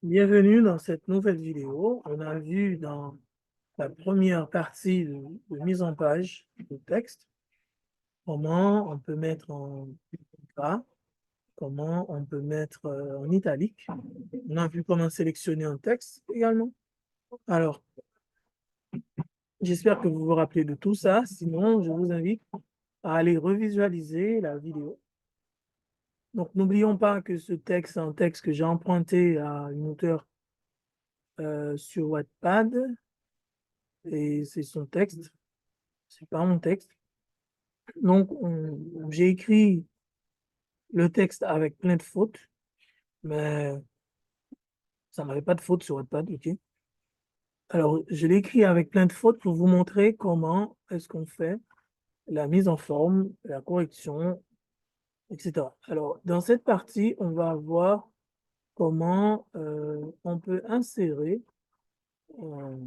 Bienvenue dans cette nouvelle vidéo. On a vu dans la première partie de mise en page de texte comment on peut mettre en gras, comment on peut mettre en italique. On a vu comment sélectionner un texte également. Alors, j'espère que vous vous rappelez de tout ça. Sinon, je vous invite à aller revisualiser la vidéo. Donc, n'oublions pas que ce texte est un texte que j'ai emprunté à une auteure sur Wattpad et c'est son texte. C'est pas mon texte. Donc, j'ai écrit le texte avec plein de fautes, mais ça n'avait pas de fautes sur Wattpad, ok? Alors, je l'ai écrit avec plein de fautes pour vous montrer comment est-ce qu'on fait la mise en forme, la correction, etc. Alors, dans cette partie, on va voir comment on peut insérer un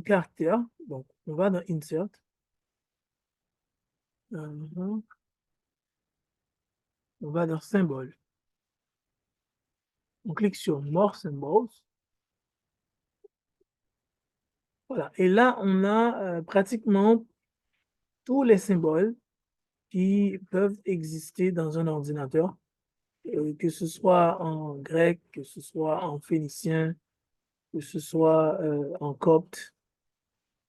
caractère. Donc, on va dans Insert. On va dans Symbole. On clique sur More Symbols. Voilà. Et là, on a pratiquement tous les symboles qui peuvent exister dans un ordinateur, que ce soit en grec, que ce soit en phénicien, que ce soit en copte,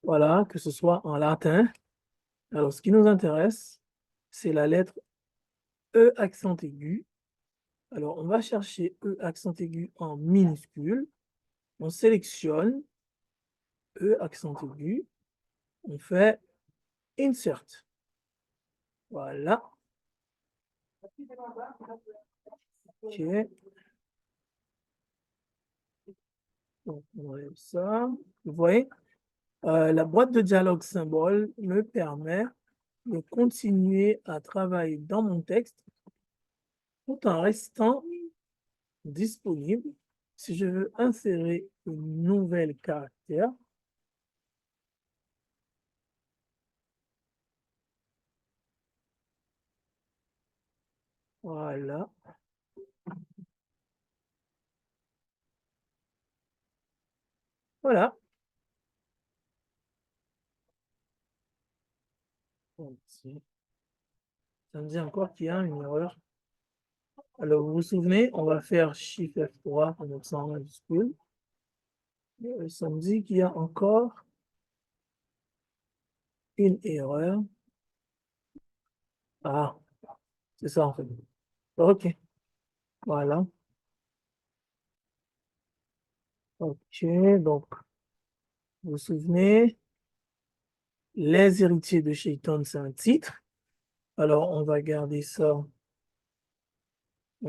voilà, que ce soit en latin. Alors, ce qui nous intéresse, c'est la lettre E accent aigu. Alors, on va chercher E accent aigu en minuscule. On sélectionne E accent aigu. On fait Insert. Voilà. OK. Donc, on enlève ça. Vous voyez, la boîte de dialogue symbole me permet de continuer à travailler dans mon texte tout en restant disponible. Si je veux insérer une nouvelle caractère, voilà. Voilà. Ça me dit encore qu'il y a une erreur. Alors, vous vous souvenez, on va faire Shift F3 pour mettre ça en majuscule. Ça me dit qu'il y a encore une erreur. Ah, c'est ça en fait. OK, voilà. OK, donc, vous vous souvenez, Les héritiers de Shaitan, c'est un titre. Alors, on va garder ça en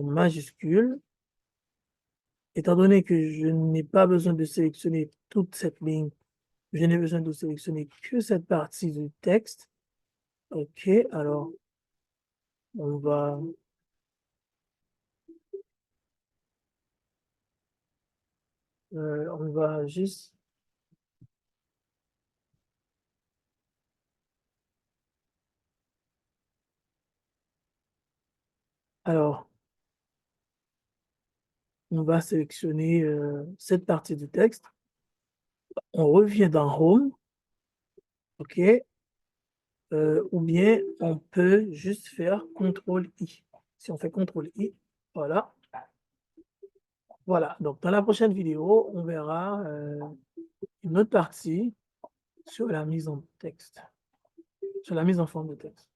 majuscule. Étant donné que je n'ai pas besoin de sélectionner toute cette ligne, je n'ai besoin de sélectionner que cette partie du texte. OK, alors, on va... on va juste... Alors, on va sélectionner cette partie du texte. On revient dans Home, OK? Ou bien on peut juste faire CTRL-I. Si on fait CTRL-I, voilà. Voilà, donc dans la prochaine vidéo, on verra une autre partie sur la mise en texte, sur la mise en forme de texte.